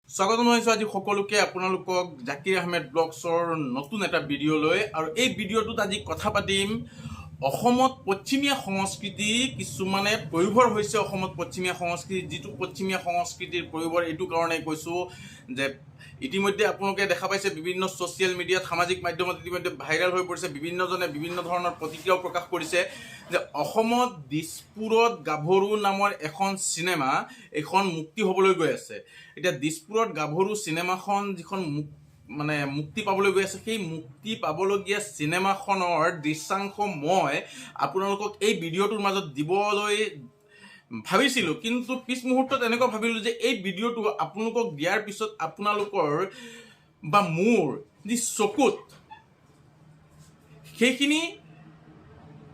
স্বাগতম জনাইছো আজি সকলোকে আপোনালোকক জাকিৰ আহমেদ ব্লগছৰ নতুন এটা ভিডিঅ' লৈ আৰু এই ভিডিঅ'টোত আজি কথা পাতিম অসমত পশ্চিমীয়া সংস্কৃতি কিছুমানে প্ৰয়োভৰ হৈছে অসমত পশ্চিমীয়া সংস্কৃতি যিটো পশ্চিমীয়া সংস্কৃতিৰ প্ৰয়োভৰ এইটো কাৰণে কৈছো যে ইতিমধ্যে আপোনালোকে দেখা পাইছে বিভিন্ন সোশ্যাল মিডিয়াত সামাজিক মাধ্যমত ইতিমধ্যে ভাইৰাল হৈ পৰিছে বিভিন্নজনে বিভিন্ন ধৰণৰ প্ৰতিক্ৰিয়াও প্ৰকাশ কৰিছে যে অসমত দিছপুৰত গাভৰু নামৰ এখন সিনেমা এখন মুক্তি হ'বলৈ গৈ আছে এতিয়া দিছপুৰত গাভৰু সিনেমাখন যিখন মুক্তি পাবলৈ গৈ আছে সেই মুক্তি পাবলগীয়া সিনেমাখনৰ দৃশ্যাংশ মই আপোনালোকক এই ভিডিঅ'টোৰ মাজত দিবলৈ ভাবিছিলো কিন্তু পিছ মুহূৰ্তত এনেকুৱা ভাবিলো যে এই ভিডিঅ'টো আপোনালোকক দিয়াৰ পিছত আপোনালোকৰ বা মোৰ যি চকুত সেইখিনি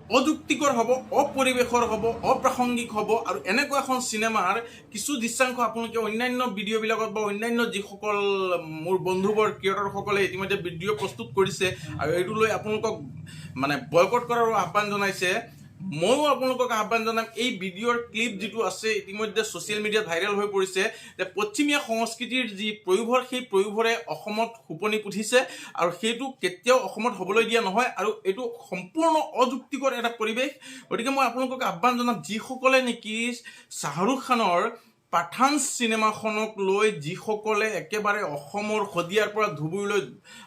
অযুক্তিকৰ হ'ব অপৰিৱেশৰ হ'ব অপ্ৰাসংগিক হ'ব আৰু এনেকুৱা এখন সিনেমাৰ কিছু দৃশ্যাংশ আপোনালোকে অন্যান্য ভিডিঅ'বিলাকত বা অন্যান্য যিসকল মোৰ বন্ধুবৰ ক্ৰিয়েটৰসকলে ইতিমধ্যে ভিডিঅ' প্ৰস্তুত কৰিছে আৰু এইটো লৈ আপোনালোকক বয়কট কৰাৰ আহ্বান জনাইছে ময়ো আপোনালোকক আহ্বান জনাম এই ভিডিঅ'ৰ ক্লিপ যিটো আছে ইতিমধ্যে ছ'চিয়েল মিডিয়াত ভাইৰেল হৈ পৰিছে যে পশ্চিমীয়া সংস্কৃতিৰ যি প্ৰয়োভৰ সেই প্ৰয়োভৰে অসমত সুপনি পুঠিছে আৰু সেইটো কেতিয়াও অসমত হ'বলৈ দিয়া নহয় আৰু এইটো সম্পূৰ্ণ অযুক্তিকৰ এটা পৰিৱেশ গতিকে মই আপোনালোকক আহ্বান জনাম যিসকলে নেকি শ্বাহৰুখ খানৰ পাঠান সিনেমাখনক লৈ যিসকলে একেবাৰে অসমৰ শদিয়াৰ পৰা ধুবুৰীলৈ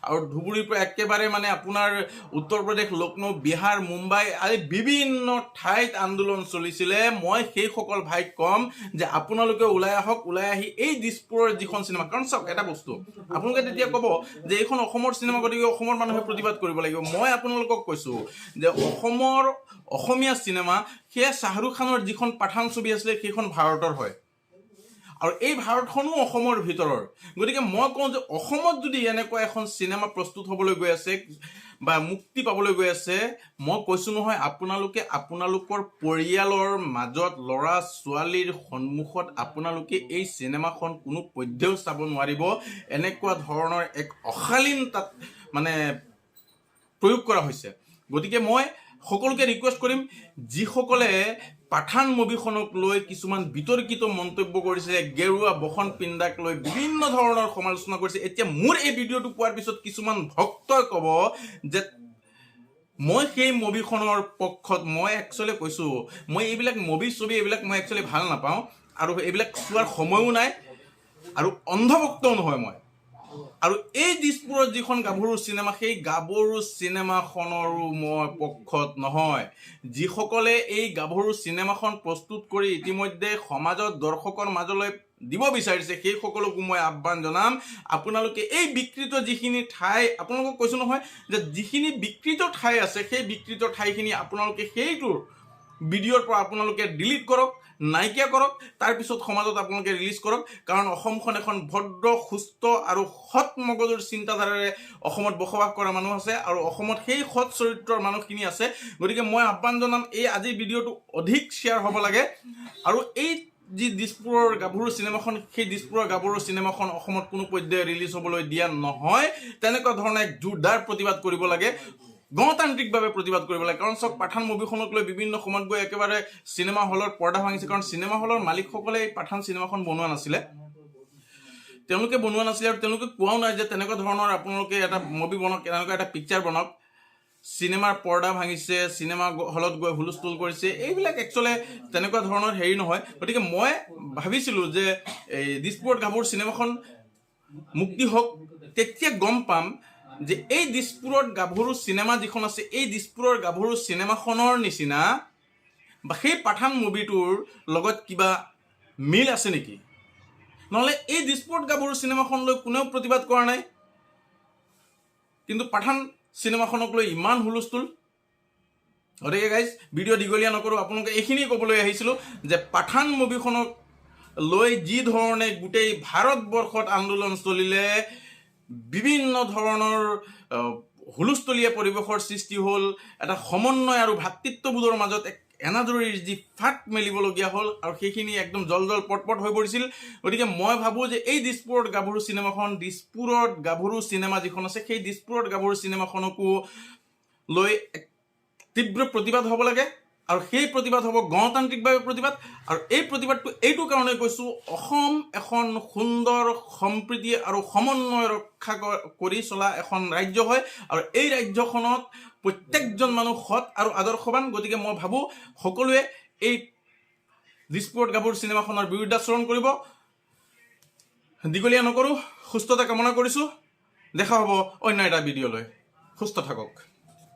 আৰু ধুবুৰীৰ পৰা একেবাৰে আপোনাৰ উত্তৰ প্ৰদেশ লক্ষ্ণৌ বিহাৰ মুম্বাই আদি বিভিন্ন ঠাইত আন্দোলন চলিছিলে মই সেইসকল ভাইক কম যে আপোনালোকে ওলাই আহক ওলাই আহি এই দিছপুৰৰ যিখন সিনেমা কাৰণ চাওক এটা বস্তু আপোনালোকে তেতিয়া ক'ব যে এইখন অসমৰ সিনেমা গতিকে অসমৰ মানুহে প্ৰতিবাদ কৰিব লাগিব মই আপোনালোকক কৈছো যে অসমীয়া সিনেমা সেয়া শ্বাহৰুখ খানৰ যিখন পাঠান ছবি আছিলে সেইখন ভাৰতৰ হয় আৰু এই ভাৰতখনো অসমৰ ভিতৰৰ গতিকে মই কওঁ যে অসমত যদি এনেকুৱা এখন সিনেমা প্ৰস্তুত হ'বলৈ গৈ আছে বা মুক্তি পাবলৈ গৈ আছে মই কৈছো নহয় আপোনালোকে আপোনালোকৰ পৰিয়ালৰ মাজত ল'ৰা ছোৱালীৰ সন্মুখত আপোনালোকে এই সিনেমাখন কোনো পধ্যেও চাব নোৱাৰিব এনেকুৱা ধৰণৰ এক অশালীন তাত প্ৰয়োগ কৰা হৈছে গতিকে মই সকলোকে ৰিকুৱেষ্ট কৰিম যিসকলে পাঠান মুভিখনক লৈ কিছুমান বিতৰ্কিত মন্তব্য কৰিছে গেৰুৱা বসন পিণ্ডাক লৈ বিভিন্ন ধৰণৰ সমালোচনা কৰিছে এতিয়া মোৰ এই ভিডিঅ'টো পোৱাৰ পিছত কিছুমান ভক্তই ক'ব যে মই সেই মুভিখনৰ পক্ষত মই একচুৱেলি কৈছো মই এইবিলাক মুভি ছবি এইবিলাক মই একচুৱেলি ভাল নাপাওঁ আৰু এইবিলাক চোৱাৰ সময়ো নাই আৰু অন্ধভক্তও নহয় মই আৰু এই দিছপুৰৰ যিখন গাভৰু সিনেমা সেই গাভৰু সিনেমাখনৰো মই পক্ষত নহয় যিসকলে এই গাভৰু সিনেমাখন প্ৰস্তুত কৰি ইতিমধ্যে সমাজত দৰ্শকৰ মাজলৈ দিব বিচাৰিছে সেই সকলকো মই আহ্বান জনাম আপোনালোকে এই বিকৃত যিখিনি ঠাই আপোনালোকক কৈছো নহয় যে যিখিনি বিকৃত ঠাই আছে সেই বিকৃত ঠাইখিনি আপোনালোকে সেইটোৰ ভিডিঅ'ৰ পৰা আপোনালোকে ডিলিট কৰক নাইকিয়া কৰক তাৰপিছত সমাজত আপোনালোকে ৰিলিজ কৰক কাৰণ অসমখন এখন ভদ্ৰ সুস্থ আৰু সৎ মগজুৰ চিন্তাধাৰাৰে অসমত বসবাস কৰা মানুহ আছে আৰু অসমত সেই সৎ চৰিত্ৰৰ মানুহখিনি আছে গতিকে মই আহ্বান জনাম এই আজিৰ ভিডিঅ'টো অধিক শ্বেয়াৰ হ'ব লাগে আৰু এই যি দিছপুৰৰ গাভৰু সিনেমাখন সেই দিছপুৰৰ গাভৰু সিনেমাখন অসমত কোনো পৰ্যায়ে ৰিলিজ হ'বলৈ দিয়া নহয় তেনেকুৱা ধৰণে এক জোৰদাৰ প্ৰতিবাদ কৰিব লাগে গণতান্ত্ৰিকভাৱে প্ৰতিবাদ কৰিব লাগে কাৰণ চাওক পাঠান মুভিখনক লৈ বিভিন্ন সময়ত গৈ একেবাৰে চিনেমা হলৰ পৰ্দা ভাঙিছে কাৰণ চিনেমা হলৰ মালিকসকলে এই পাঠান চিনেমাখন বনোৱা নাছিলে তেওঁলোকে আৰু তেওঁলোকে কোৱাও নাই যে তেনেকুৱা ধৰণৰ আপোনালোকে এটা মুভি বনাওক তেনেকুৱা এটা পিকচাৰ বনাওক চিনেমাৰ পৰ্দা ভাঙিছে চিনেমা হলত গৈ হুলস্থুল কৰিছে এইবিলাক একচুৱেলি তেনেকুৱা ধৰণৰ হেৰি নহয় গতিকে মই ভাবিছিলো যে এই দিছপুৰত গাভৰু চিনেমাখন মুক্তি হওক তেতিয়া গম পাম যে এই দিছপুৰত গাভৰু চিনেমা যিখন আছে এই দিছপুৰৰ গাভৰু চিনেমাখনৰ নিচিনা বা সেই পাঠান মুভিটোৰ লগত কিবা মিল আছে নেকি নহ'লে এই দিছপুৰত গাভৰু চিনেমাখন লৈ কোনেও প্ৰতিবাদ কৰা নাই কিন্তু পাঠান চিনেমাখনক লৈ ইমান হুলস্থুল গতিকে গাইজ ভিডিঅ' দীঘলীয়া নকৰোঁ আপোনালোকে এইখিনি ক'বলৈ আহিছিলোঁ যে পাঠান মুভিখনক লৈ যি ধৰণে গোটেই ভাৰতবৰ্ষত আন্দোলন চলিলে বিভিন্ন ধৰণৰ হুলস্থলীয়া পৰিৱেশৰ সৃষ্টি হ'ল এটা সমন্বয় আৰু ভাতৃত্ববোধৰ মাজত এক এনাজৰীৰ যি ফাট মেলিবলগীয়া হ'ল আৰু সেইখিনি একদম জল পটপট হৈ পৰিছিল গতিকে মই ভাবোঁ যে এই দিছপুৰত গাভৰু চিনেমাখন দিছপুৰত গাভৰু চিনেমা যিখন আছে সেই দিছপুৰত গাভৰু চিনেমাখনকো লৈ তীব্ৰ প্ৰতিবাদ হ'ব লাগে আৰু সেই প্ৰতিবাদ হ'ব গণতান্ত্ৰিকভাৱে প্ৰতিবাদ আৰু এই প্ৰতিবাদটো এইটো কাৰণে কৈছোঁ অসম এখন সুন্দৰ সম্প্ৰীতি আৰু সমন্বয় ৰক্ষা কৰি চলা এখন ৰাজ্য হয় আৰু এই ৰাজ্যখনত প্ৰত্যেকজন মানুহ সৎ আৰু আদৰ্শৱান গতিকে মই ভাবোঁ সকলোৱে এই দিছপুৰত গাভৰু চিনেমাখনৰ বিৰুদ্ধাচৰণ কৰিব দীঘলীয়া নকৰোঁ সুস্থতা কামনা কৰিছোঁ দেখা হ'ব অন্য এটা ভিডিঅ'লৈ সুস্থ থাকক